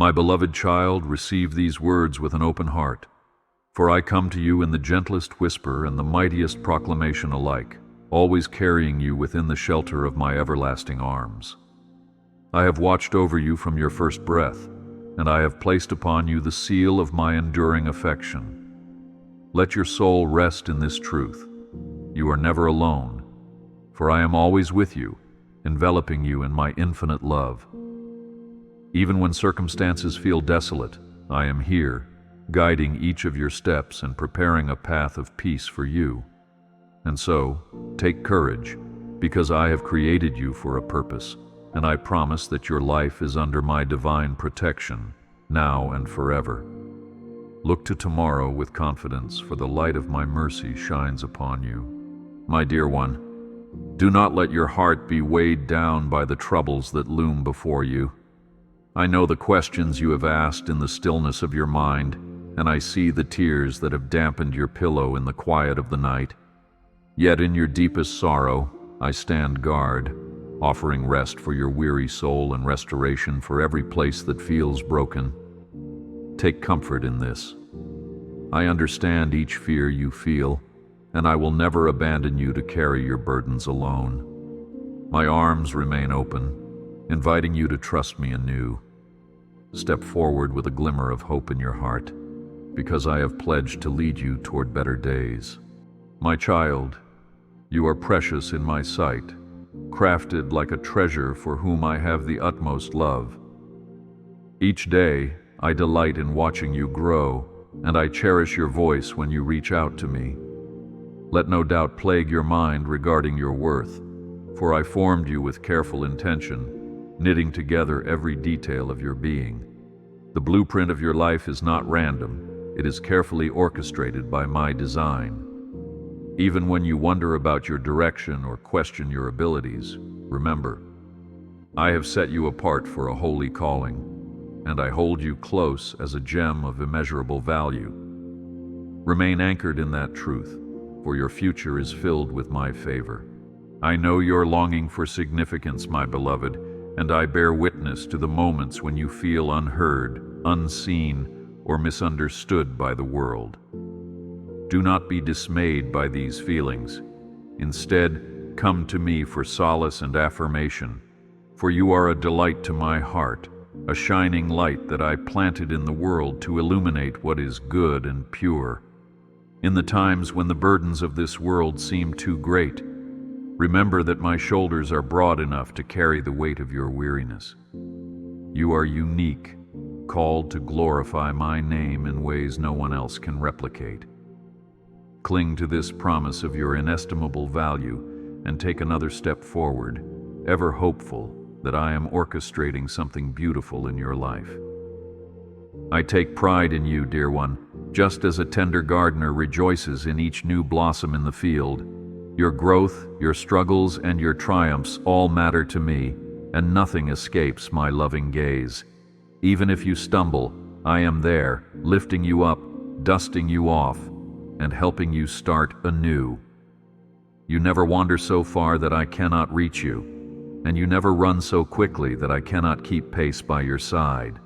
My beloved child, receive these words with an open heart, for I come to you in the gentlest whisper and the mightiest proclamation alike, always carrying you within the shelter of my everlasting arms. I have watched over you from your first breath, and I have placed upon you the seal of my enduring affection. Let your soul rest in this truth. You are never alone, for I am always with you, enveloping you in my infinite love. Even when circumstances feel desolate, I am here, guiding each of your steps and preparing a path of peace for you. And so, take courage, because I have created you for a purpose, and I promise that your life is under my divine protection, now and forever. Look to tomorrow with confidence, for the light of my mercy shines upon you. My dear one, do not let your heart be weighed down by the troubles that loom before you. I know the questions you have asked in the stillness of your mind, and I see the tears that have dampened your pillow in the quiet of the night. Yet in your deepest sorrow, I stand guard, offering rest for your weary soul and restoration for every place that feels broken. Take comfort in this. I understand each fear you feel, and I will never abandon you to carry your burdens alone. My arms remain open, inviting you to trust me anew. Step forward with a glimmer of hope in your heart, because I have pledged to lead you toward better days. My child, you are precious in my sight, crafted like a treasure for whom I have the utmost love. Each day, I delight in watching you grow, and I cherish your voice when you reach out to me. Let no doubt plague your mind regarding your worth, for I formed you with careful intention, knitting together every detail of your being. The blueprint of your life is not random, it is carefully orchestrated by my design. Even when you wonder about your direction or question your abilities, remember, I have set you apart for a holy calling, and I hold you close as a gem of immeasurable value. Remain anchored in that truth, for your future is filled with my favor. I know your longing for significance, my beloved, and I bear witness to the moments when you feel unheard, unseen, or misunderstood by the world. Do not be dismayed by these feelings. Instead, come to me for solace and affirmation, for you are a delight to my heart, a shining light that I planted in the world to illuminate what is good and pure. In the times when the burdens of this world seem too great, remember that my shoulders are broad enough to carry the weight of your weariness. You are unique, called to glorify my name in ways no one else can replicate. Cling to this promise of your inestimable value and take another step forward, ever hopeful that I am orchestrating something beautiful in your life. I take pride in you, dear one, just as a tender gardener rejoices in each new blossom in the field. Your growth, your struggles, and your triumphs all matter to me, and nothing escapes my loving gaze. Even if you stumble, I am there, lifting you up, dusting you off, and helping you start anew. You never wander so far that I cannot reach you, and you never run so quickly that I cannot keep pace by your side.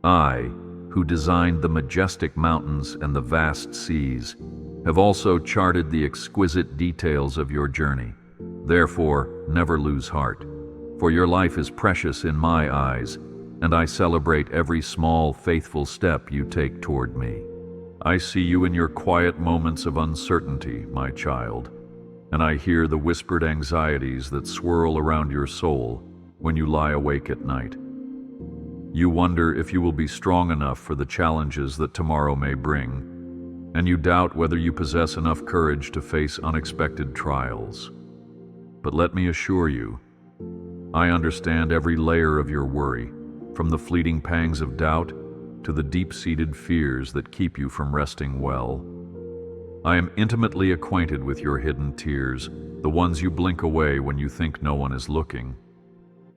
I, who designed the majestic mountains and the vast seas, have also charted the exquisite details of your journey. Therefore, never lose heart, for your life is precious in my eyes, and I celebrate every small, faithful step you take toward me. I see you in your quiet moments of uncertainty, my child, and I hear the whispered anxieties that swirl around your soul when you lie awake at night. You wonder if you will be strong enough for the challenges that tomorrow may bring, and you doubt whether you possess enough courage to face unexpected trials. But let me assure you, I understand every layer of your worry, from the fleeting pangs of doubt to the deep-seated fears that keep you from resting well. I am intimately acquainted with your hidden tears, the ones you blink away when you think no one is looking.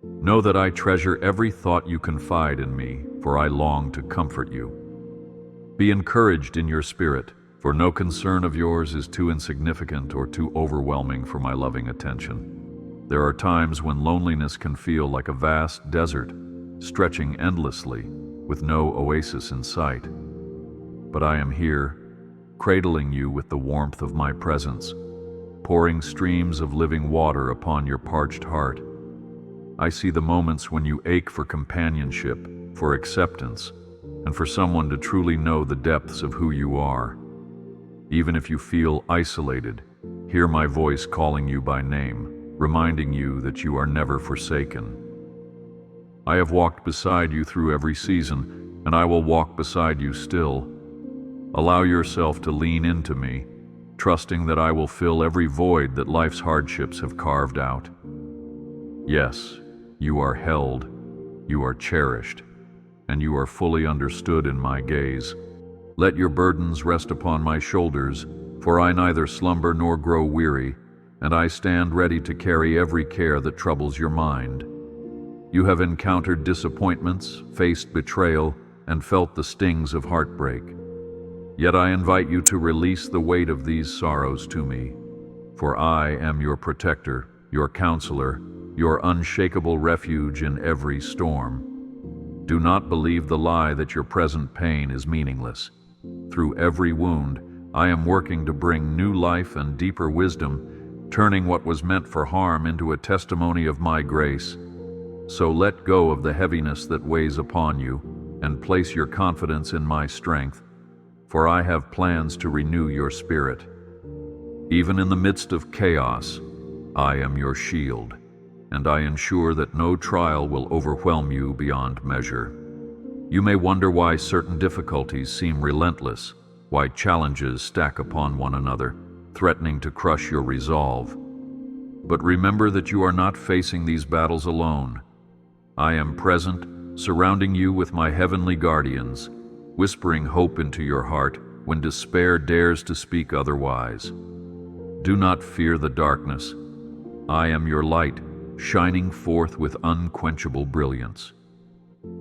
Know that I treasure every thought you confide in me, for I long to comfort you. Be encouraged in your spirit, for no concern of yours is too insignificant or too overwhelming for my loving attention. There are times when loneliness can feel like a vast desert, stretching endlessly, with no oasis in sight. But I am here, cradling you with the warmth of my presence, pouring streams of living water upon your parched heart. I see the moments when you ache for companionship, for acceptance, and for someone to truly know the depths of who you are. Even if you feel isolated, hear my voice calling you by name, reminding you that you are never forsaken. I have walked beside you through every season, and I will walk beside you still. Allow yourself to lean into me, trusting that I will fill every void that life's hardships have carved out. Yes, you are held, you are cherished, and you are fully understood in my gaze. Let your burdens rest upon my shoulders, for I neither slumber nor grow weary, and I stand ready to carry every care that troubles your mind. You have encountered disappointments, faced betrayal, and felt the stings of heartbreak. Yet I invite you to release the weight of these sorrows to me, for I am your protector, your counselor, your unshakable refuge in every storm. Do not believe the lie that your present pain is meaningless. Through every wound, I am working to bring new life and deeper wisdom, turning what was meant for harm into a testimony of my grace. So let go of the heaviness that weighs upon you, and place your confidence in my strength, for I have plans to renew your spirit. Even in the midst of chaos, I am your shield, and I ensure that no trial will overwhelm you beyond measure. You may wonder why certain difficulties seem relentless, why challenges stack upon one another, threatening to crush your resolve. But remember that you are not facing these battles alone. I am present, surrounding you with my heavenly guardians, whispering hope into your heart when despair dares to speak otherwise. Do not fear the darkness. I am your light, shining forth with unquenchable brilliance.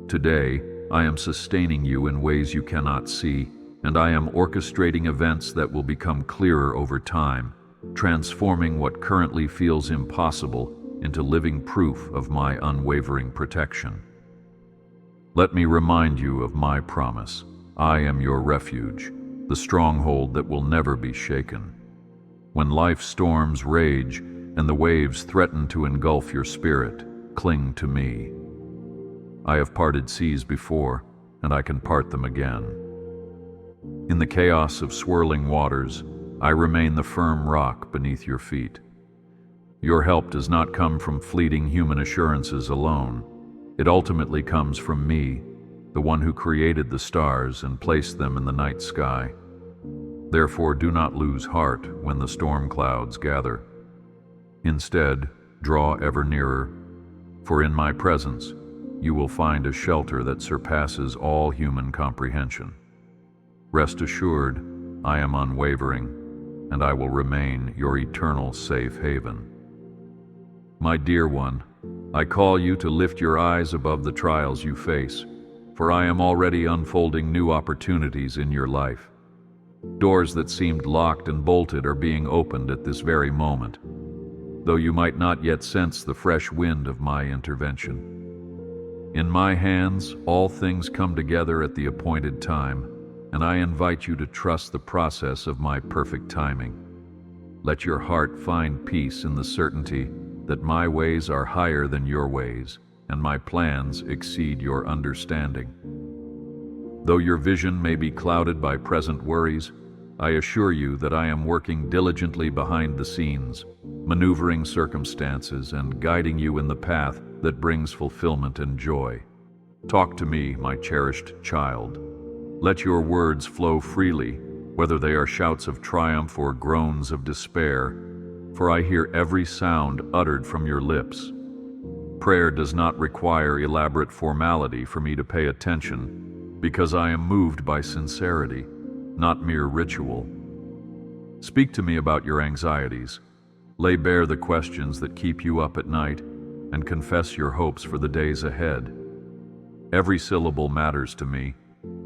Today, I am sustaining you in ways you cannot see, and I am orchestrating events that will become clearer over time, transforming what currently feels impossible into living proof of my unwavering protection. Let me remind you of my promise. I am your refuge, the stronghold that will never be shaken. When life's storms rage and the waves threaten to engulf your spirit, cling to me. I have parted seas before, and I can part them again. In the chaos of swirling waters, I remain the firm rock beneath your feet. Your help does not come from fleeting human assurances alone. It ultimately comes from me, the one who created the stars and placed them in the night sky. Therefore, do not lose heart when the storm clouds gather. Instead, draw ever nearer, for in my presence, you will find a shelter that surpasses all human comprehension. Rest assured, I am unwavering, and I will remain your eternal safe haven. My dear one, I call you to lift your eyes above the trials you face, for I am already unfolding new opportunities in your life. Doors that seemed locked and bolted are being opened at this very moment, though you might not yet sense the fresh wind of my intervention. In my hands, all things come together at the appointed time, and I invite you to trust the process of my perfect timing. Let your heart find peace in the certainty that my ways are higher than your ways, and my plans exceed your understanding. Though your vision may be clouded by present worries, I assure you that I am working diligently behind the scenes, maneuvering circumstances and guiding you in the path that brings fulfillment and joy. Talk to me, my cherished child. Let your words flow freely, whether they are shouts of triumph or groans of despair, for I hear every sound uttered from your lips. Prayer does not require elaborate formality for me to pay attention, because I am moved by sincerity, not mere ritual. Speak to me about your anxieties. Lay bare the questions that keep you up at night, and confess your hopes for the days ahead. Every syllable matters to me,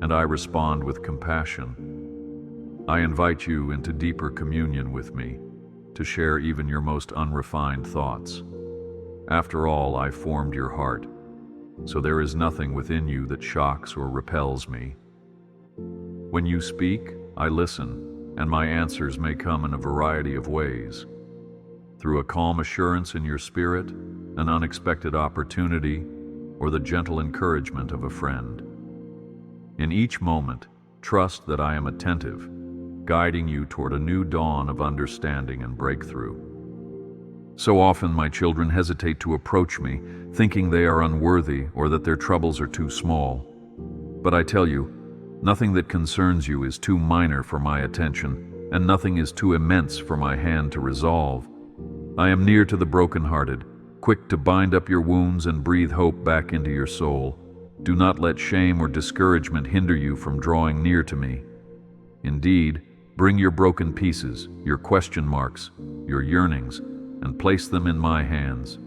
and I respond with compassion. I invite you into deeper communion with me, to share even your most unrefined thoughts. After all, I formed your heart, so there is nothing within you that shocks or repels me. When you speak, I listen, and my answers may come in a variety of ways. Through a calm assurance in your spirit, an unexpected opportunity, or the gentle encouragement of a friend. In each moment, trust that I am attentive, guiding you toward a new dawn of understanding and breakthrough. So often my children hesitate to approach me, thinking they are unworthy or that their troubles are too small. But I tell you, nothing that concerns you is too minor for my attention, and nothing is too immense for my hand to resolve. I am near to the brokenhearted, quick to bind up your wounds and breathe hope back into your soul. Do not let shame or discouragement hinder you from drawing near to me. Indeed, bring your broken pieces, your question marks, your yearnings, and place them in my hands.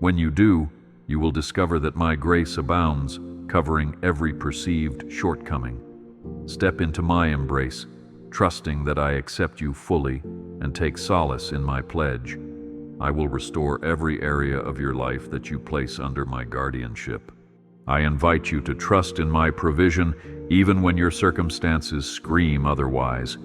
When you do, you will discover that my grace abounds, covering every perceived shortcoming. Step into my embrace, trusting that I accept you fully and take solace in my pledge. I will restore every area of your life that you place under my guardianship. I invite you to trust in my provision even when your circumstances scream otherwise.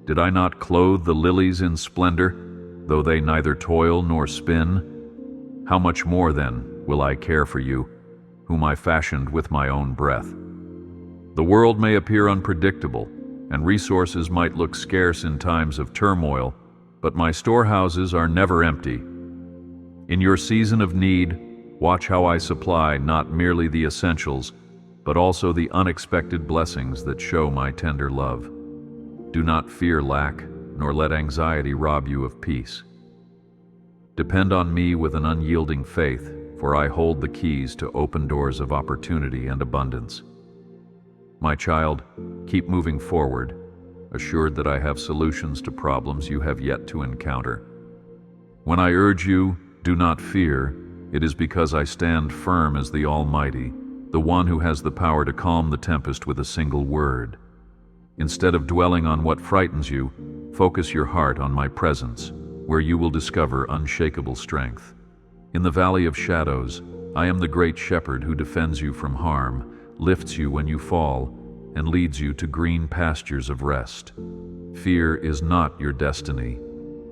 Did I not clothe the lilies in splendor, though they neither toil nor spin? How much more, then, will I care for you, whom I fashioned with my own breath? The world may appear unpredictable, and resources might look scarce in times of turmoil, but my storehouses are never empty. In your season of need, watch how I supply not merely the essentials, but also the unexpected blessings that show my tender love. Do not fear lack, nor let anxiety rob you of peace. Depend on me with an unyielding faith, for I hold the keys to open doors of opportunity and abundance. My child, keep moving forward, assured that I have solutions to problems you have yet to encounter. When I urge you, do not fear, it is because I stand firm as the Almighty, the one who has the power to calm the tempest with a single word. Instead of dwelling on what frightens you, focus your heart on my presence, where you will discover unshakable strength. In the valley of shadows, I am the great shepherd who defends you from harm, lifts you when you fall, and leads you to green pastures of rest. Fear is not your destiny,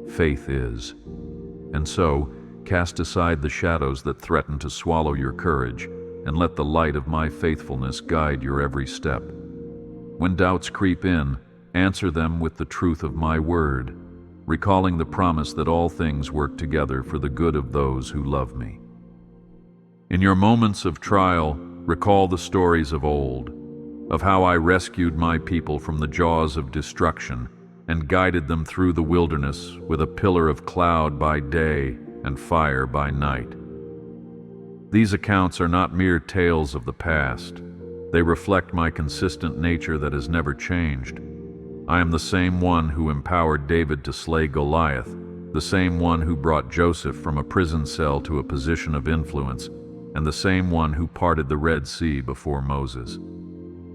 faith is. And so, cast aside the shadows that threaten to swallow your courage, and let the light of my faithfulness guide your every step. When doubts creep in, answer them with the truth of my word, recalling the promise that all things work together for the good of those who love me. In your moments of trial, recall the stories of old, of how I rescued my people from the jaws of destruction and guided them through the wilderness with a pillar of cloud by day and fire by night. These accounts are not mere tales of the past. They reflect my consistent nature that has never changed. I am the same one who empowered David to slay Goliath, the same one who brought Joseph from a prison cell to a position of influence, and the same one who parted the Red Sea before Moses.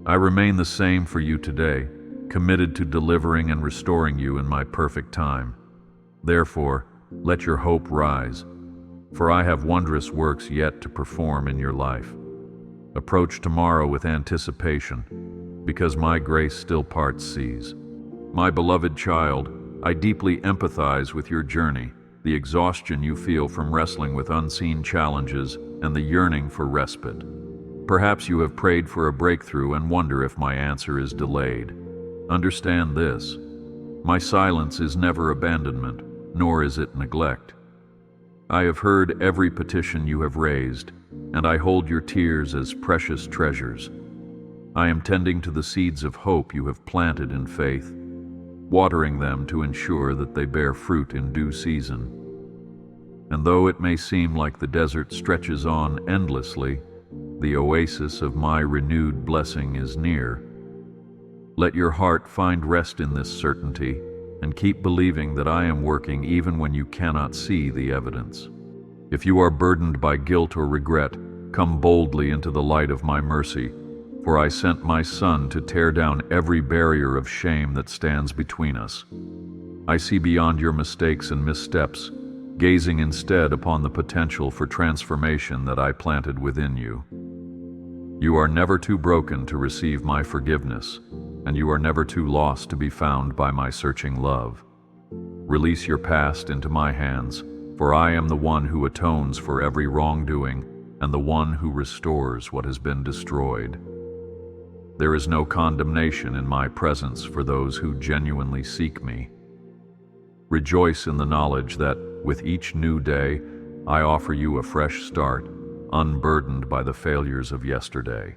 I remain the same for you today, committed to delivering and restoring you in my perfect time. Therefore, let your hope rise, for I have wondrous works yet to perform in your life. Approach tomorrow with anticipation, because my grace still parts seas. My beloved child, I deeply empathize with your journey, the exhaustion you feel from wrestling with unseen challenges, and the yearning for respite. Perhaps you have prayed for a breakthrough and wonder if my answer is delayed. Understand this: my silence is never abandonment, nor is it neglect. I have heard every petition you have raised, and I hold your tears as precious treasures. I am tending to the seeds of hope you have planted in faith, watering them to ensure that they bear fruit in due season. And though it may seem like the desert stretches on endlessly, the oasis of my renewed blessing is near. Let your heart find rest in this certainty, and keep believing that I am working even when you cannot see the evidence. If you are burdened by guilt or regret, come boldly into the light of my mercy, for I sent my Son to tear down every barrier of shame that stands between us. I see beyond your mistakes and missteps, gazing instead upon the potential for transformation that I planted within you. You are never too broken to receive my forgiveness, and you are never too lost to be found by my searching love. Release your past into my hands, for I am the one who atones for every wrongdoing and the one who restores what has been destroyed. There is no condemnation in my presence for those who genuinely seek me. Rejoice in the knowledge that, with each new day, I offer you a fresh start, unburdened by the failures of yesterday.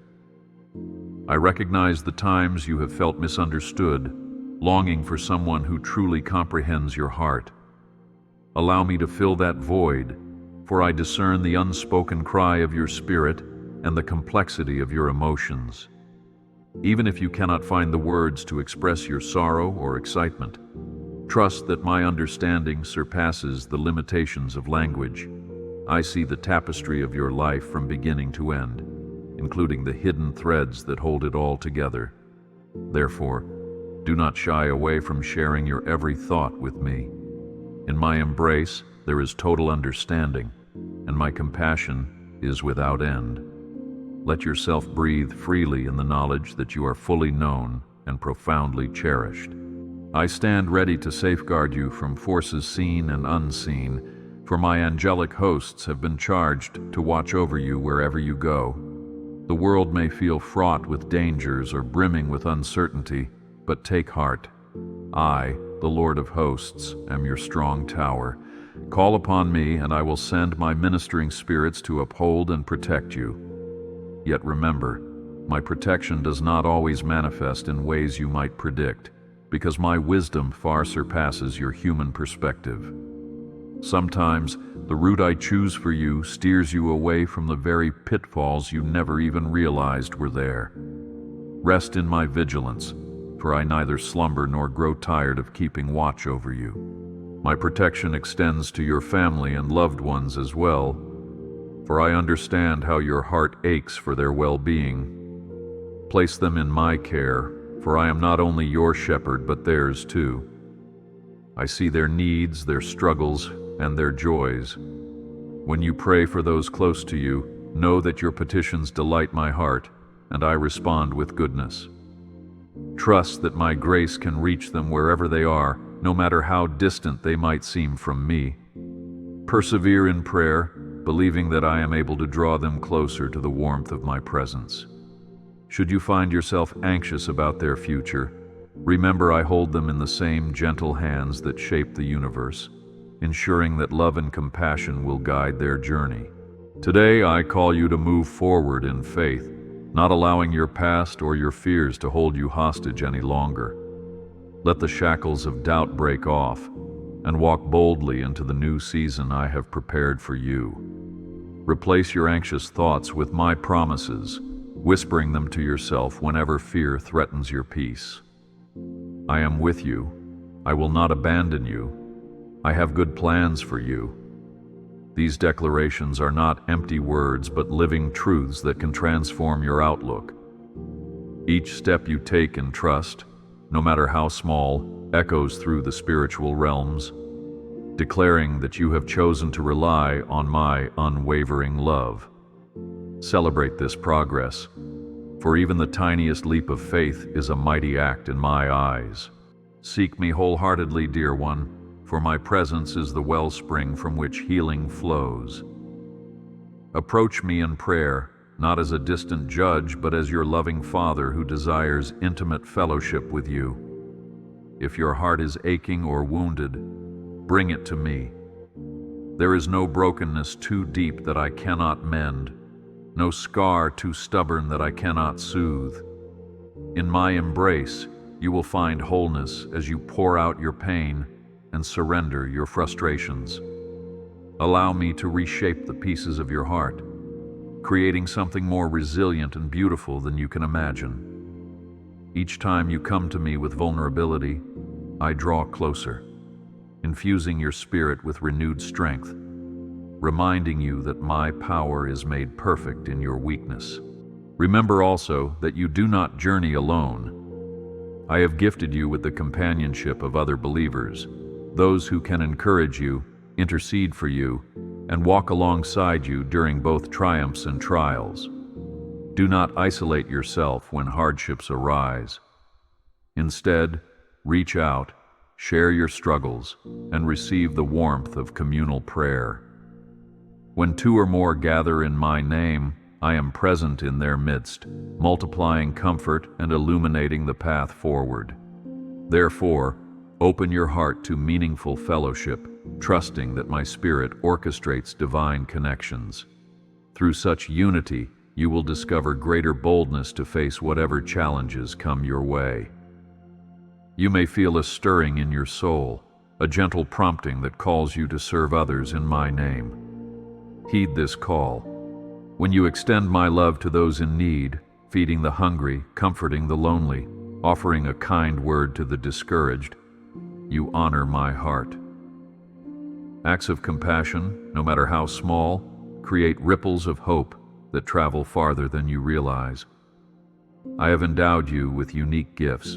I recognize the times you have felt misunderstood, longing for someone who truly comprehends your heart. Allow me to fill that void, for I discern the unspoken cry of your spirit and the complexity of your emotions. Even if you cannot find the words to express your sorrow or excitement, trust that my understanding surpasses the limitations of language. I see the tapestry of your life from beginning to end, including the hidden threads that hold it all together. Therefore, do not shy away from sharing your every thought with me. In my embrace, there is total understanding, and my compassion is without end. Let yourself breathe freely in the knowledge that you are fully known and profoundly cherished. I stand ready to safeguard you from forces seen and unseen, for my angelic hosts have been charged to watch over you wherever you go. The world may feel fraught with dangers or brimming with uncertainty, but take heart. I, the Lord of hosts, am your strong tower. Call upon me, and I will send my ministering spirits to uphold and protect you. Yet remember, my protection does not always manifest in ways you might predict, because my wisdom far surpasses your human perspective. Sometimes, the route I choose for you steers you away from the very pitfalls you never even realized were there. Rest in my vigilance, for I neither slumber nor grow tired of keeping watch over you. My protection extends to your family and loved ones as well, for I understand how your heart aches for their well-being. Place them in my care, for I am not only your shepherd, but theirs too. I see their needs, their struggles, and their joys. When you pray for those close to you, know that your petitions delight my heart, and I respond with goodness. Trust that my grace can reach them wherever they are, no matter how distant they might seem from me. Persevere in prayer, believing that I am able to draw them closer to the warmth of my presence. Should you find yourself anxious about their future, remember I hold them in the same gentle hands that shape the universe, ensuring that love and compassion will guide their journey. Today, I call you to move forward in faith, not allowing your past or your fears to hold you hostage any longer. Let the shackles of doubt break off, and walk boldly into the new season I have prepared for you. Replace your anxious thoughts with my promises, whispering them to yourself whenever fear threatens your peace. I am with you. I will not abandon you. I have good plans for you. These declarations are not empty words, but living truths that can transform your outlook. Each step you take in trust, no matter how small, echoes through the spiritual realms, declaring that you have chosen to rely on my unwavering love. Celebrate this progress, for even the tiniest leap of faith is a mighty act in my eyes. Seek me wholeheartedly, dear one, for my presence is the wellspring from which healing flows. Approach me in prayer, not as a distant judge, but as your loving Father who desires intimate fellowship with you. If your heart is aching or wounded, bring it to me. There is no brokenness too deep that I cannot mend, no scar too stubborn that I cannot soothe. In my embrace, you will find wholeness as you pour out your pain and surrender your frustrations. Allow me to reshape the pieces of your heart, creating something more resilient and beautiful than you can imagine. Each time you come to me with vulnerability, I draw closer, infusing your spirit with renewed strength, reminding you that my power is made perfect in your weakness. Remember also that you do not journey alone. I have gifted you with the companionship of other believers, those who can encourage you, intercede for you, and walk alongside you during both triumphs and trials. Do not isolate yourself when hardships arise. Instead, reach out, share your struggles, and receive the warmth of communal prayer. When two or more gather in my name, I am present in their midst, multiplying comfort and illuminating the path forward. Therefore, open your heart to meaningful fellowship, trusting that my Spirit orchestrates divine connections. Through such unity, you will discover greater boldness to face whatever challenges come your way. You may feel a stirring in your soul, a gentle prompting that calls you to serve others in my name. Heed this call. When you extend my love to those in need, feeding the hungry, comforting the lonely, offering a kind word to the discouraged, you honor my heart. Acts of compassion, no matter how small, create ripples of hope that travel farther than you realize. I have endowed you with unique gifts,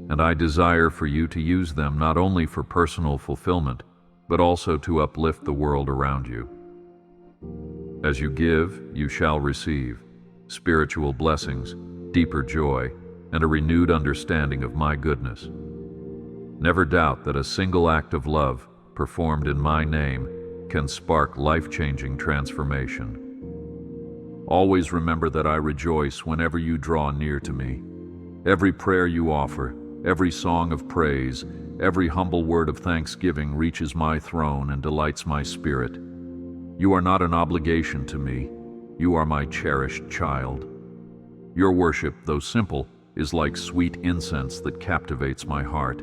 and I desire for you to use them not only for personal fulfillment, but also to uplift the world around you. As you give, you shall receive spiritual blessings, deeper joy, and a renewed understanding of my goodness. Never doubt that a single act of love, performed in my name, can spark life-changing transformation. Always remember that I rejoice whenever you draw near to me. Every prayer you offer, every song of praise, every humble word of thanksgiving reaches my throne and delights my spirit. You are not an obligation to me. You are my cherished child. Your worship, though simple, is like sweet incense that captivates my heart.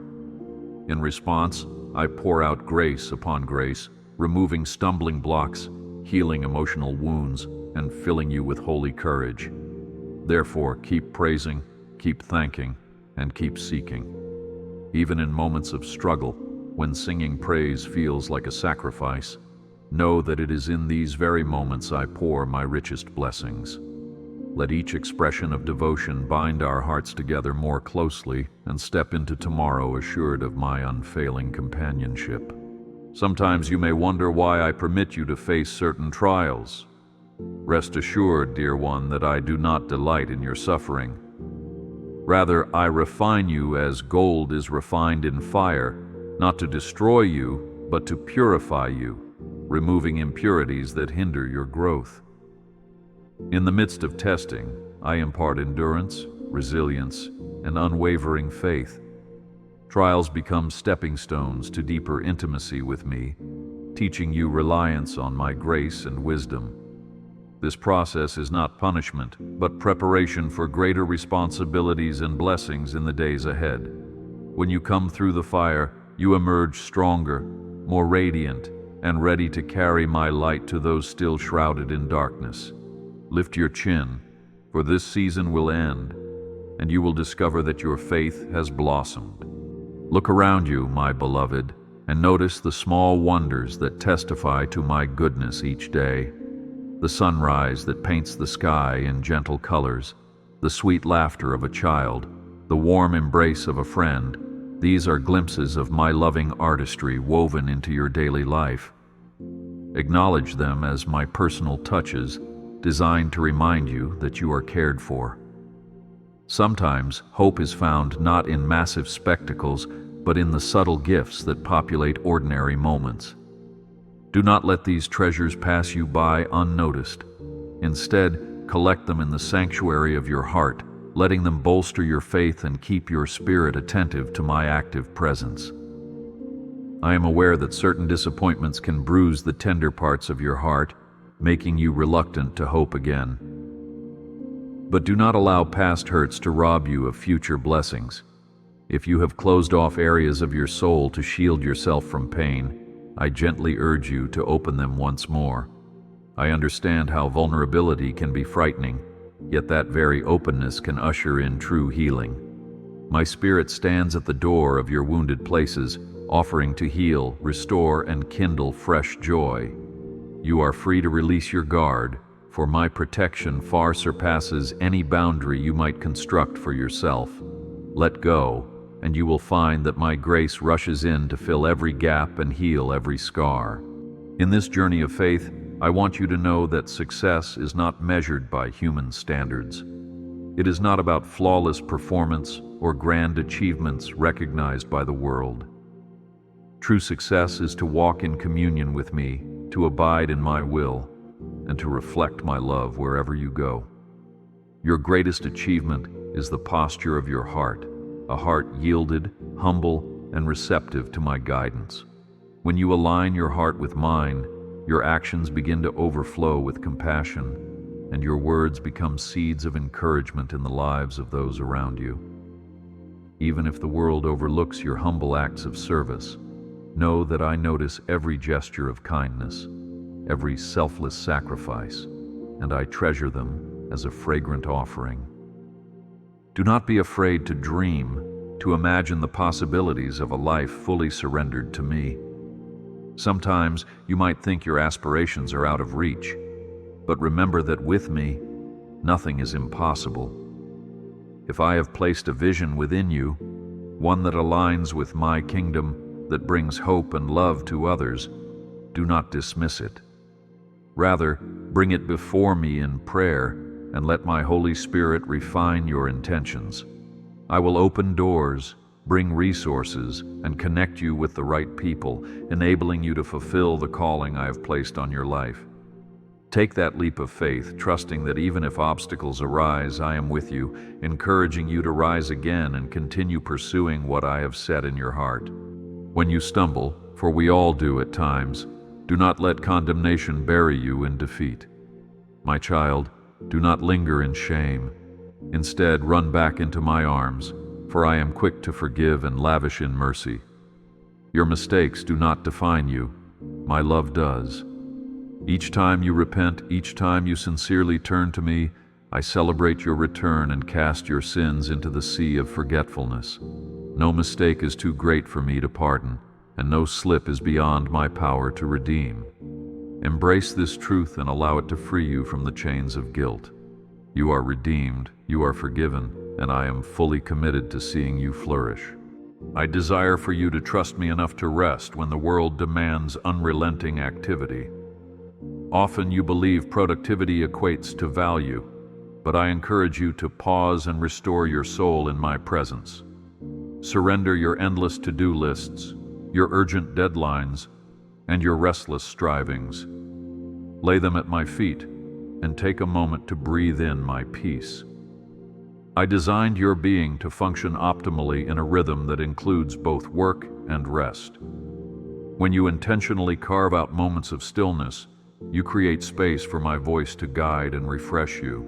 In response, I pour out grace upon grace, removing stumbling blocks, healing emotional wounds, and filling you with holy courage. Therefore, keep praising, keep thanking, and keep seeking. Even in moments of struggle, when singing praise feels like a sacrifice, know that it is in these very moments I pour my richest blessings. Let each expression of devotion bind our hearts together more closely and step into tomorrow assured of my unfailing companionship. Sometimes you may wonder why I permit you to face certain trials. Rest assured, dear one, that I do not delight in your suffering. Rather, I refine you as gold is refined in fire, not to destroy you, but to purify you, removing impurities that hinder your growth. In the midst of testing, I impart endurance, resilience, and unwavering faith. Trials become stepping stones to deeper intimacy with me, teaching you reliance on my grace and wisdom. This process is not punishment, but preparation for greater responsibilities and blessings in the days ahead. When you come through the fire, you emerge stronger, more radiant, and ready to carry my light to those still shrouded in darkness. Lift your chin, for this season will end, and you will discover that your faith has blossomed. Look around you, my beloved, and notice the small wonders that testify to my goodness each day. The sunrise that paints the sky in gentle colors, the sweet laughter of a child, the warm embrace of a friend. These are glimpses of my loving artistry woven into your daily life. Acknowledge them as my personal touches, designed to remind you that you are cared for. Sometimes hope is found not in massive spectacles, but in the subtle gifts that populate ordinary moments. Do not let these treasures pass you by unnoticed. Instead, collect them in the sanctuary of your heart, letting them bolster your faith and keep your spirit attentive to my active presence. I am aware that certain disappointments can bruise the tender parts of your heart, making you reluctant to hope again. But do not allow past hurts to rob you of future blessings. If you have closed off areas of your soul to shield yourself from pain, I gently urge you to open them once more. I understand how vulnerability can be frightening, yet that very openness can usher in true healing. My spirit stands at the door of your wounded places, offering to heal, restore, and kindle fresh joy. You are free to release your guard, for my protection far surpasses any boundary you might construct for yourself. Let go, and you will find that my grace rushes in to fill every gap and heal every scar. In this journey of faith, I want you to know that success is not measured by human standards. It is not about flawless performance or grand achievements recognized by the world. True success is to walk in communion with me, to abide in my will, and to reflect my love wherever you go. Your greatest achievement is the posture of your heart, a heart yielded, humble, and receptive to my guidance. When you align your heart with mine, your actions begin to overflow with compassion, and your words become seeds of encouragement in the lives of those around you. Even if the world overlooks your humble acts of service, know that I notice every gesture of kindness, every selfless sacrifice, and I treasure them as a fragrant offering. Do not be afraid to dream, to imagine the possibilities of a life fully surrendered to me. Sometimes you might think your aspirations are out of reach, but remember that with me, nothing is impossible. If I have placed a vision within you, one that aligns with my kingdom, that brings hope and love to others, do not dismiss it. Rather, bring it before me in prayer and let my Holy Spirit refine your intentions. I will open doors, bring resources, and connect you with the right people, enabling you to fulfill the calling I have placed on your life. Take that leap of faith, trusting that even if obstacles arise, I am with you, encouraging you to rise again and continue pursuing what I have set in your heart. When you stumble, for we all do at times, do not let condemnation bury you in defeat. My child, do not linger in shame. Instead, run back into my arms, for I am quick to forgive and lavish in mercy. Your mistakes do not define you. My love does. Each time you repent, each time you sincerely turn to me, I celebrate your return and cast your sins into the sea of forgetfulness. No mistake is too great for me to pardon, and no slip is beyond my power to redeem. Embrace this truth and allow it to free you from the chains of guilt. You are redeemed, you are forgiven, and I am fully committed to seeing you flourish. I desire for you to trust me enough to rest when the world demands unrelenting activity. Often you believe productivity equates to value, but I encourage you to pause and restore your soul in my presence. Surrender your endless to-do lists, your urgent deadlines, and your restless strivings. Lay them at my feet and take a moment to breathe in my peace. I designed your being to function optimally in a rhythm that includes both work and rest. When you intentionally carve out moments of stillness, you create space for my voice to guide and refresh you.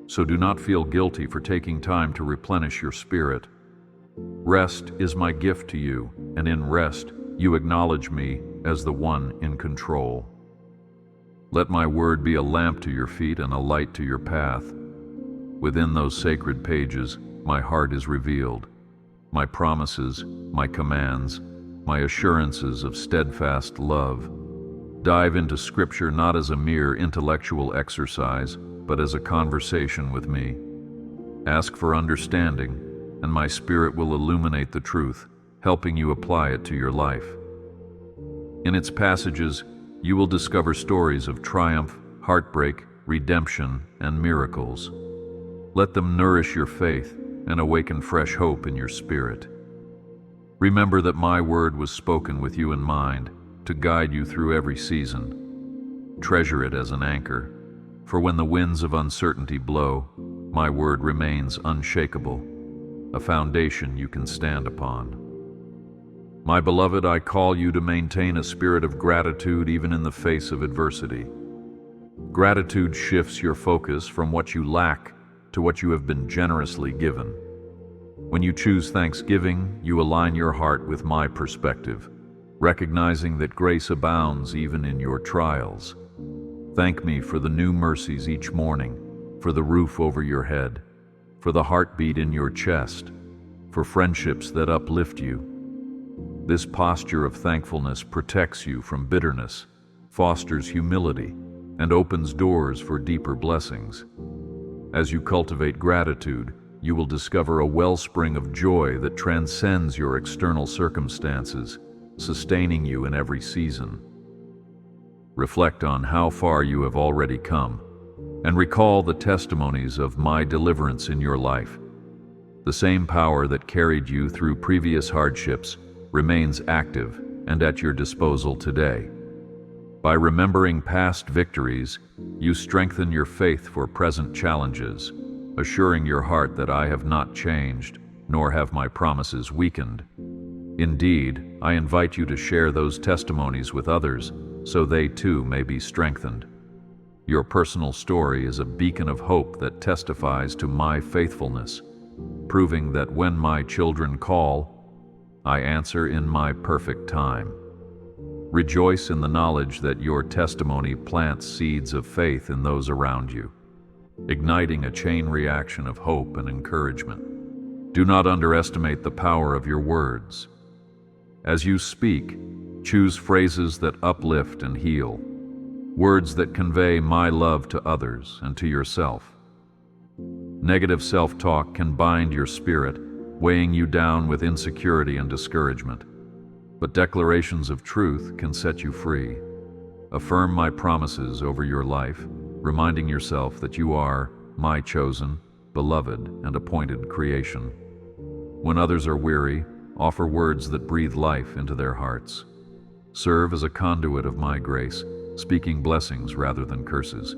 So do not feel guilty for taking time to replenish your spirit. Rest is my gift to you, and in rest, you acknowledge me as the one in control. Let my word be a lamp to your feet and a light to your path. Within those sacred pages, my heart is revealed. My promises, my commands, my assurances of steadfast love. Dive into Scripture not as a mere intellectual exercise, but as a conversation with me. Ask for understanding, and my Spirit will illuminate the truth, helping you apply it to your life. In its passages, you will discover stories of triumph, heartbreak, redemption, and miracles. Let them nourish your faith and awaken fresh hope in your spirit. Remember that my word was spoken with you in mind, to guide you through every season. Treasure it as an anchor, for when the winds of uncertainty blow, my word remains unshakable, a foundation you can stand upon. My beloved, I call you to maintain a spirit of gratitude even in the face of adversity. Gratitude shifts your focus from what you lack to what you have been generously given. When you choose thanksgiving, you align your heart with my perspective, recognizing that grace abounds even in your trials. Thank me for the new mercies each morning, for the roof over your head, for the heartbeat in your chest, for friendships that uplift you. This posture of thankfulness protects you from bitterness, fosters humility, and opens doors for deeper blessings. As you cultivate gratitude, you will discover a wellspring of joy that transcends your external circumstances, sustaining you in every season. Reflect on how far you have already come, and recall the testimonies of my deliverance in your life. The same power that carried you through previous hardships remains active and at your disposal today. By remembering past victories, you strengthen your faith for present challenges, assuring your heart that I have not changed, nor have my promises weakened. Indeed, I invite you to share those testimonies with others so they too may be strengthened. Your personal story is a beacon of hope that testifies to my faithfulness, proving that when my children call, I answer in my perfect time. Rejoice in the knowledge that your testimony plants seeds of faith in those around you, igniting a chain reaction of hope and encouragement. Do not underestimate the power of your words. As you speak, choose phrases that uplift and heal, words that convey my love to others and to yourself. Negative self-talk can bind your spirit, weighing you down with insecurity and discouragement. But declarations of truth can set you free. Affirm my promises over your life, reminding yourself that you are my chosen, beloved, and appointed creation. When others are weary, offer words that breathe life into their hearts. Serve as a conduit of my grace, speaking blessings rather than curses.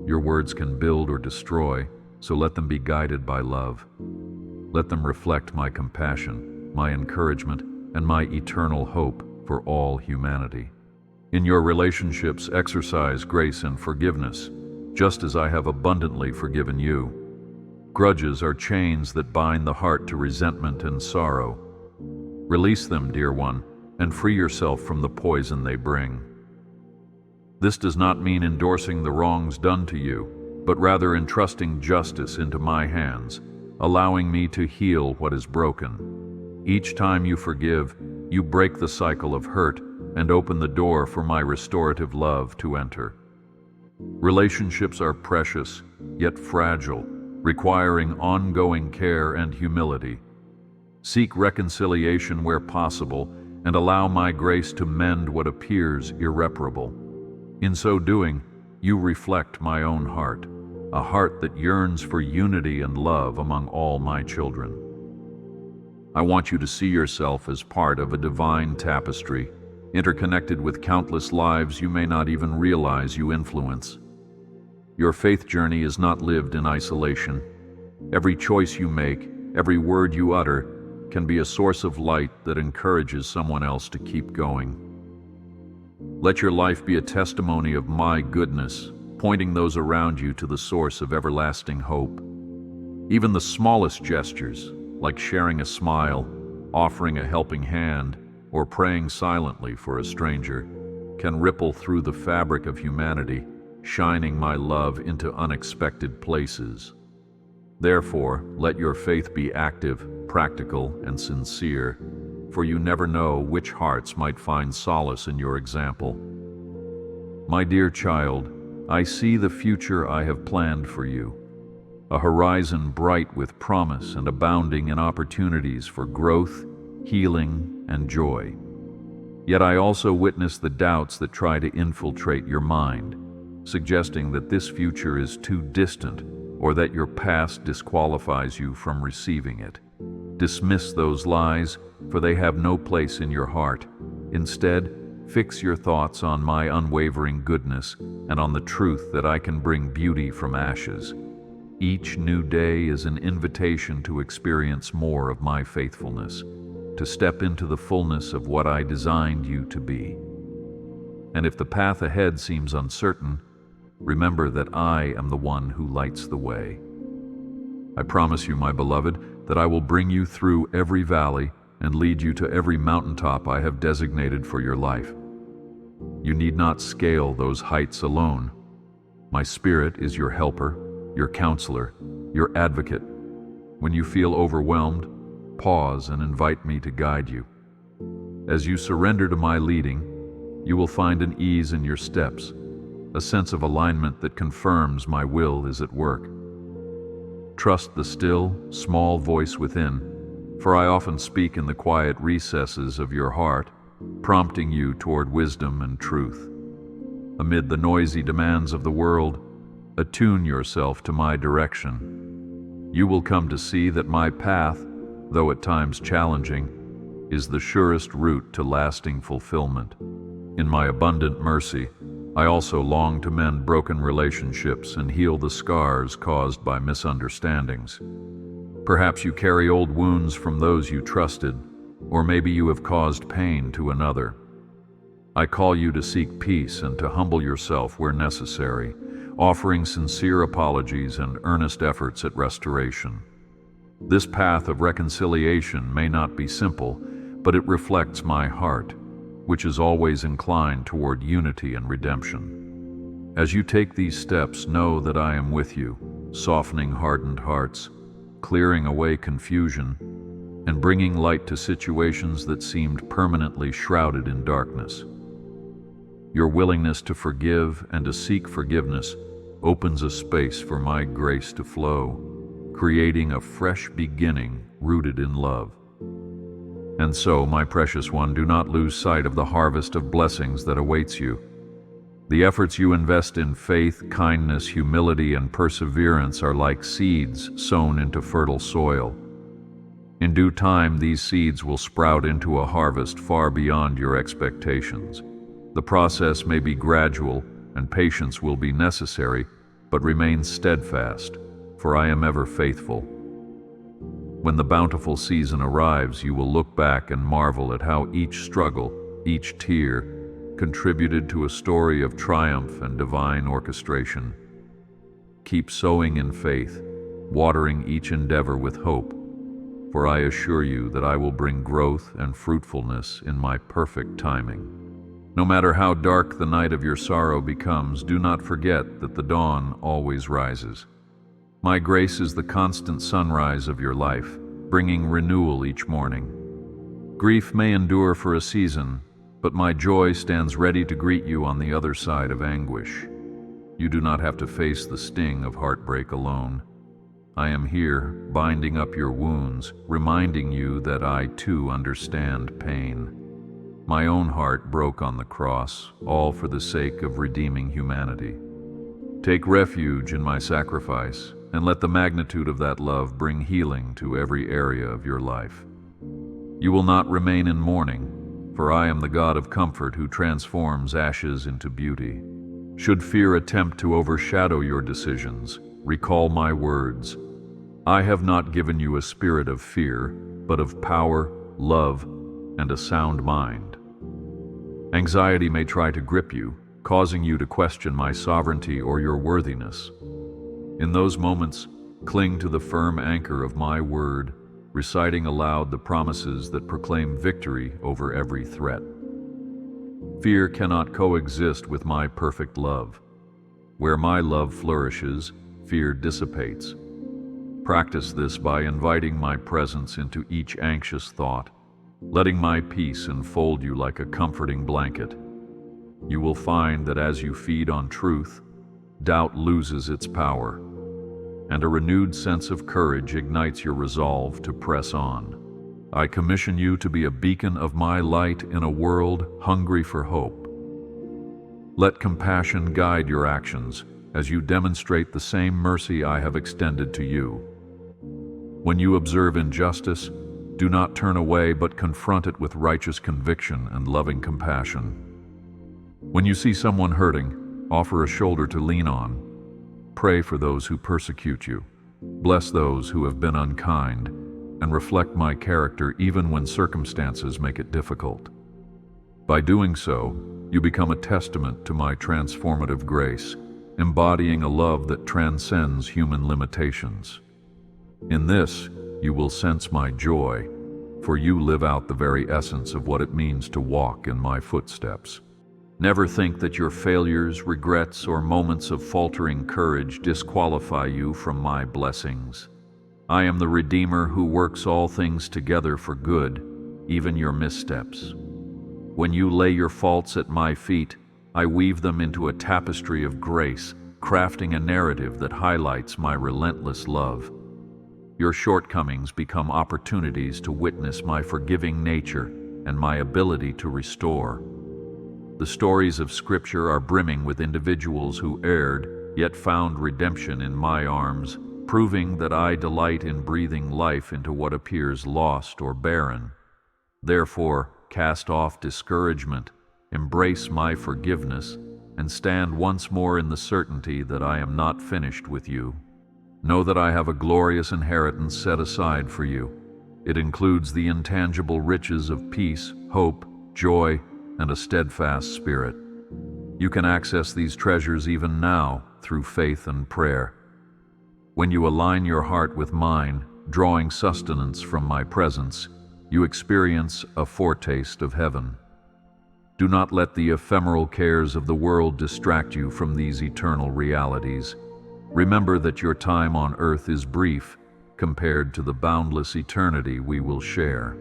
Your words can build or destroy, so let them be guided by love. Let them reflect my compassion, my encouragement, and my eternal hope for all humanity. In your relationships, exercise grace and forgiveness, just as I have abundantly forgiven you. Grudges are chains that bind the heart to resentment and sorrow. Release them, dear one, and free yourself from the poison they bring. This does not mean endorsing the wrongs done to you, but rather entrusting justice into my hands, allowing me to heal what is broken. Each time you forgive, you break the cycle of hurt and open the door for my restorative love to enter. Relationships are precious, yet fragile, requiring ongoing care and humility. Seek reconciliation where possible and allow my grace to mend what appears irreparable. In so doing, you reflect my own heart, a heart that yearns for unity and love among all my children. I want you to see yourself as part of a divine tapestry, interconnected with countless lives you may not even realize you influence. Your faith journey is not lived in isolation. Every choice you make, every word you utter, can be a source of light that encourages someone else to keep going. Let your life be a testimony of my goodness, pointing those around you to the source of everlasting hope. Even the smallest gestures, like sharing a smile, offering a helping hand, or praying silently for a stranger, can ripple through the fabric of humanity, shining my love into unexpected places. Therefore, let your faith be active, practical, and sincere, for you never know which hearts might find solace in your example. My dear child, I see the future I have planned for you, a horizon bright with promise and abounding in opportunities for growth, healing, and joy. Yet I also witness the doubts that try to infiltrate your mind, suggesting that this future is too distant or that your past disqualifies you from receiving it. Dismiss those lies, for they have no place in your heart. Instead, fix your thoughts on my unwavering goodness and on the truth that I can bring beauty from ashes. Each new day is an invitation to experience more of my faithfulness, to step into the fullness of what I designed you to be. And if the path ahead seems uncertain, remember that I am the one who lights the way. I promise you, my beloved, that I will bring you through every valley and lead you to every mountaintop I have designated for your life. You need not scale those heights alone. My Spirit is your helper, your counselor, your advocate. When you feel overwhelmed, pause and invite me to guide you. As you surrender to my leading, you will find an ease in your steps, a sense of alignment that confirms my will is at work. Trust the still, small voice within, for I often speak in the quiet recesses of your heart, prompting you toward wisdom and truth. amid the noisy demands of the world, attune yourself to my direction. You will come to see that my path, though at times challenging, is the surest route to lasting fulfillment. In my abundant mercy, I also long to mend broken relationships and heal the scars caused by misunderstandings. Perhaps you carry old wounds from those you trusted, or maybe you have caused pain to another. I call you to seek peace and to humble yourself where necessary, offering sincere apologies and earnest efforts at restoration. This path of reconciliation may not be simple, but it reflects my heart, which is always inclined toward unity and redemption. As you take these steps, know that I am with you, softening hardened hearts, clearing away confusion, and bringing light to situations that seemed permanently shrouded in darkness. Your willingness to forgive and to seek forgiveness opens a space for my grace to flow, creating a fresh beginning rooted in love. And so, my precious one, do not lose sight of the harvest of blessings that awaits you. The efforts you invest in faith, kindness, humility, and perseverance are like seeds sown into fertile soil. In due time, these seeds will sprout into a harvest far beyond your expectations. The process may be gradual, and patience will be necessary, but remain steadfast, for I am ever faithful. When the bountiful season arrives, you will look back and marvel at how each struggle, each tear, contributed to a story of triumph and divine orchestration. Keep sowing in faith, watering each endeavor with hope, for I assure you that I will bring growth and fruitfulness in my perfect timing. No matter how dark the night of your sorrow becomes, do not forget that the dawn always rises. My grace is the constant sunrise of your life, bringing renewal each morning. Grief may endure for a season, but my joy stands ready to greet you on the other side of anguish. You do not have to face the sting of heartbreak alone. I am here, binding up your wounds, reminding you that I too understand pain. My own heart broke on the cross, all for the sake of redeeming humanity. Take refuge in my sacrifice, and let the magnitude of that love bring healing to every area of your life. You will not remain in mourning, for I am the God of comfort who transforms ashes into beauty. Should fear attempt to overshadow your decisions, recall my words. I have not given you a spirit of fear, but of power, love, and a sound mind. Anxiety may try to grip you, causing you to question my sovereignty or your worthiness. In those moments, cling to the firm anchor of my word, reciting aloud the promises that proclaim victory over every threat. Fear cannot coexist with my perfect love. Where my love flourishes, fear dissipates. Practice this by inviting my presence into each anxious thought, letting my peace enfold you like a comforting blanket. You will find that as you feed on truth, doubt loses its power, and a renewed sense of courage ignites your resolve to press on. I commission you to be a beacon of my light in a world hungry for hope. Let compassion guide your actions as you demonstrate the same mercy I have extended to you. When you observe injustice, do not turn away, but confront it with righteous conviction and loving compassion. When you see someone hurting, offer a shoulder to lean on. Pray for those who persecute you. Bless those who have been unkind, and reflect my character even when circumstances make it difficult. By doing so, you become a testament to my transformative grace, embodying a love that transcends human limitations. In this, you will sense my joy, for you live out the very essence of what it means to walk in my footsteps. Never think that your failures, regrets, or moments of faltering courage disqualify you from my blessings. I am the Redeemer who works all things together for good, even your missteps. When you lay your faults at my feet, I weave them into a tapestry of grace, crafting a narrative that highlights my relentless love. Your shortcomings become opportunities to witness my forgiving nature and my ability to restore. The stories of Scripture are brimming with individuals who erred, yet found redemption in my arms, proving that I delight in breathing life into what appears lost or barren. Therefore, cast off discouragement, embrace my forgiveness, and stand once more in the certainty that I am not finished with you. Know that I have a glorious inheritance set aside for you. It includes the intangible riches of peace, hope, joy, and a steadfast spirit. You can access these treasures even now through faith and prayer. When you align your heart with mine, drawing sustenance from my presence, you experience a foretaste of heaven. Do not let the ephemeral cares of the world distract you from these eternal realities. Remember that your time on earth is brief compared to the boundless eternity we will share.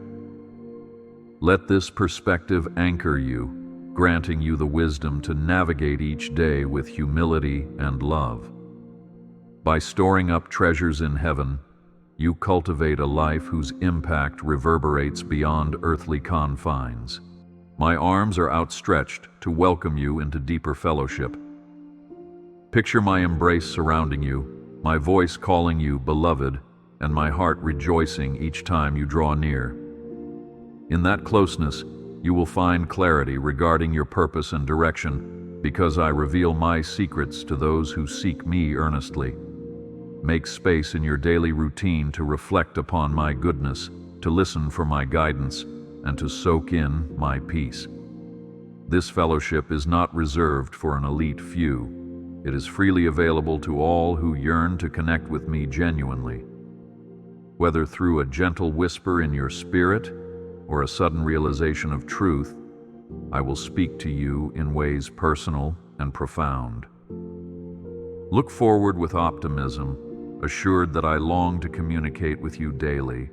Let this perspective anchor you, granting you the wisdom to navigate each day with humility and love. By storing up treasures in heaven, you cultivate a life whose impact reverberates beyond earthly confines. My arms are outstretched to welcome you into deeper fellowship. Picture my embrace surrounding you, my voice calling you beloved, and my heart rejoicing each time you draw near. In that closeness, you will find clarity regarding your purpose and direction, because I reveal my secrets to those who seek me earnestly. Make space in your daily routine to reflect upon my goodness, to listen for my guidance, and to soak in my peace. This fellowship is not reserved for an elite few. It is freely available to all who yearn to connect with me genuinely. Whether through a gentle whisper in your spirit or a sudden realization of truth, I will speak to you in ways personal and profound. Look forward with optimism, assured that I long to communicate with you daily.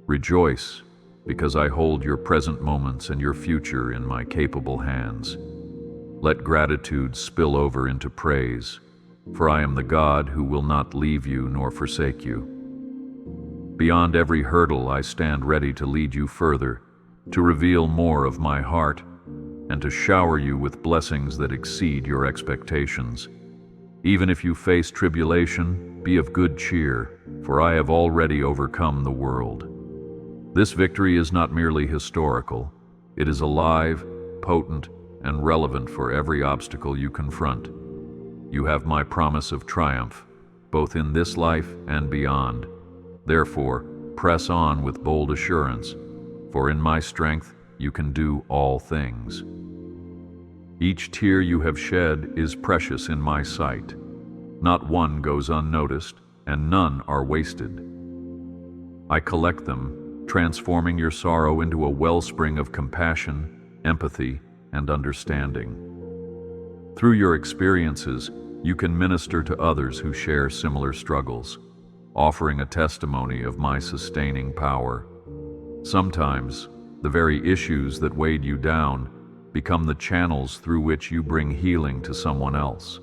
Rejoice, because I hold your present moments and your future in my capable hands. Let gratitude spill over into praise, for I am the God who will not leave you nor forsake you. Beyond every hurdle, I stand ready to lead you further, to reveal more of my heart, and to shower you with blessings that exceed your expectations. Even if you face tribulation, be of good cheer, for I have already overcome the world. This victory is not merely historical. It is alive, potent, and relevant for every obstacle you confront. You have my promise of triumph, both in this life and beyond. Therefore, press on with bold assurance, for in my strength you can do all things. Each tear you have shed is precious in my sight. Not one goes unnoticed, and none are wasted. I collect them, transforming your sorrow into a wellspring of compassion, empathy, and understanding. Through your experiences, you can minister to others who share similar struggles, offering a testimony of my sustaining power. Sometimes, the very issues that weighed you down become the channels through which you bring healing to someone else.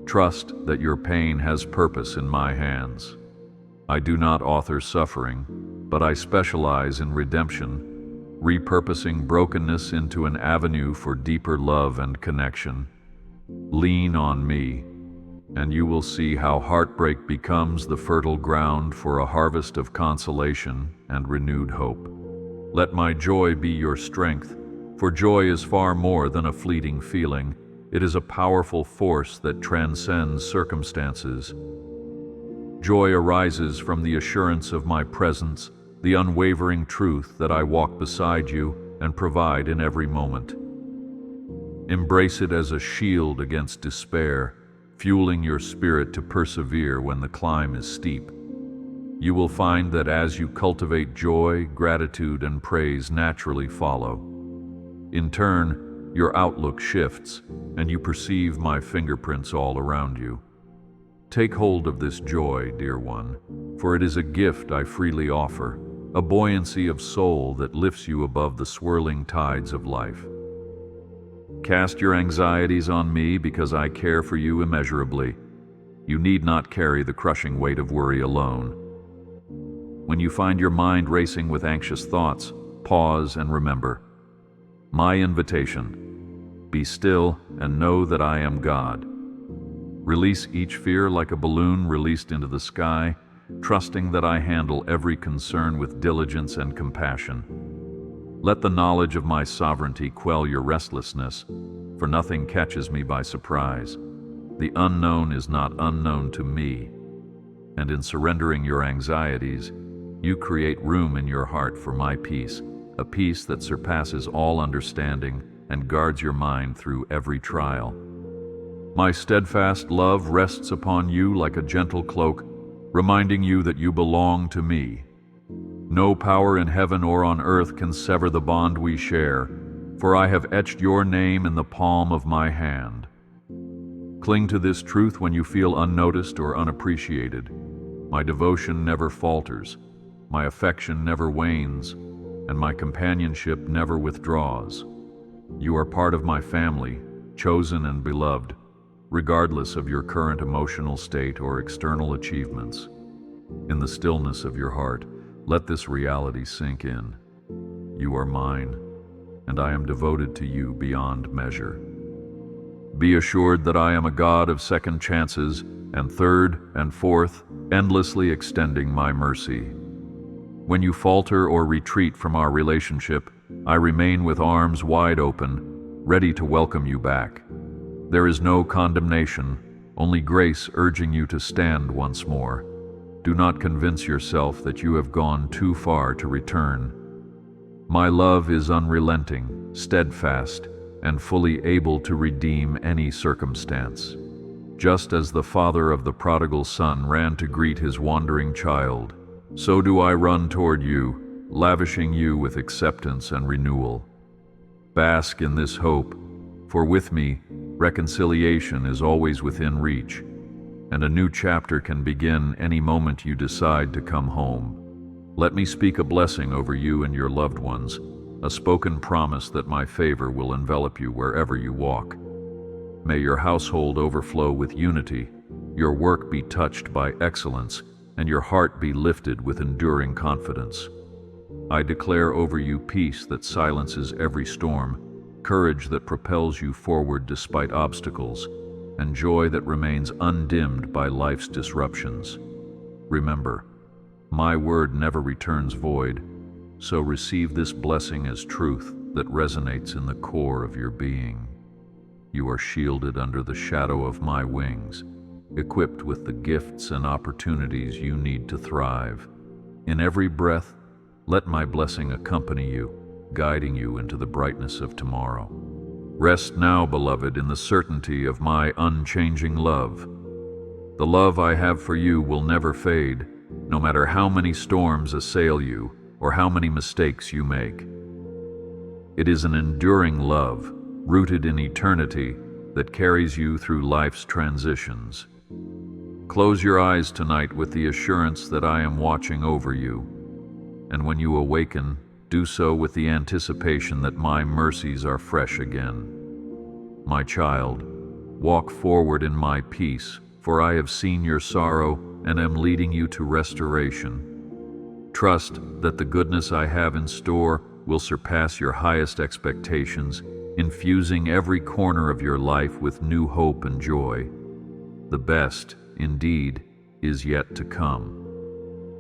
Trust that your pain has purpose in my hands. I do not author suffering, but I specialize in redemption, repurposing brokenness into an avenue for deeper love and connection. Lean on me, and you will see how heartbreak becomes the fertile ground for a harvest of consolation and renewed hope. Let my joy be your strength, for joy is far more than a fleeting feeling. It is a powerful force that transcends circumstances. Joy arises from the assurance of my presence, the unwavering truth that I walk beside you and provide in every moment. Embrace it as a shield against despair, fueling your spirit to persevere when the climb is steep. You will find that as you cultivate joy, gratitude, and praise naturally follow. In turn, your outlook shifts, and you perceive my fingerprints all around you. Take hold of this joy, dear one, for it is a gift I freely offer, a buoyancy of soul that lifts you above the swirling tides of life. Cast your anxieties on me because I care for you immeasurably. You need not carry the crushing weight of worry alone. When you find your mind racing with anxious thoughts, pause and remember. My invitation, Be still and know that I am God. Release each fear like a balloon released into the sky, trusting that I handle every concern with diligence and compassion. Let the knowledge of my sovereignty quell your restlessness, for nothing catches me by surprise. The unknown is not unknown to me, and in surrendering your anxieties, you create room in your heart for my peace, a peace that surpasses all understanding and guards your mind through every trial. My steadfast love rests upon you like a gentle cloak, reminding you that you belong to me. No power in heaven or on earth can sever the bond we share, for I have etched your name in the palm of my hand. Cling to this truth when you feel unnoticed or unappreciated. My devotion never falters, my affection never wanes, and my companionship never withdraws. You are part of my family, chosen and beloved, regardless of your current emotional state or external achievements. In the stillness of your heart, let this reality sink in. You are mine, and I am devoted to you beyond measure. Be assured that I am a God of second chances and third and fourth, endlessly extending my mercy. When you falter or retreat from our relationship, I remain with arms wide open, ready to welcome you back. There is no condemnation, only grace urging you to stand once more. Do not convince yourself that you have gone too far to return. My love is unrelenting, steadfast, and fully able to redeem any circumstance. Just as the father of the prodigal son ran to greet his wandering child, so do I run toward you, lavishing you with acceptance and renewal. Bask in this hope, for with me, reconciliation is always within reach, and a new chapter can begin any moment you decide to come home. Let me speak a blessing over you and your loved ones, a spoken promise that my favor will envelop you wherever you walk. May your household overflow with unity, your work be touched by excellence, and your heart be lifted with enduring confidence. I declare over you peace that silences every storm, courage that propels you forward despite obstacles, and joy that remains undimmed by life's disruptions. Remember, my word never returns void, so receive this blessing as truth that resonates in the core of your being. You are shielded under the shadow of my wings, equipped with the gifts and opportunities you need to thrive. In every breath, let my blessing accompany you, guiding you into the brightness of tomorrow. Rest now, beloved, in the certainty of my unchanging love. The love I have for you will never fade, no matter how many storms assail you or how many mistakes you make. It is an enduring love, rooted in eternity, that carries you through life's transitions. Close your eyes tonight with the assurance that I am watching over you, and when you awaken, do so with the anticipation that my mercies are fresh again. My child, walk forward in my peace, for I have seen your sorrow and am leading you to restoration. Trust that the goodness I have in store will surpass your highest expectations, infusing every corner of your life with new hope and joy. The best, indeed, is yet to come.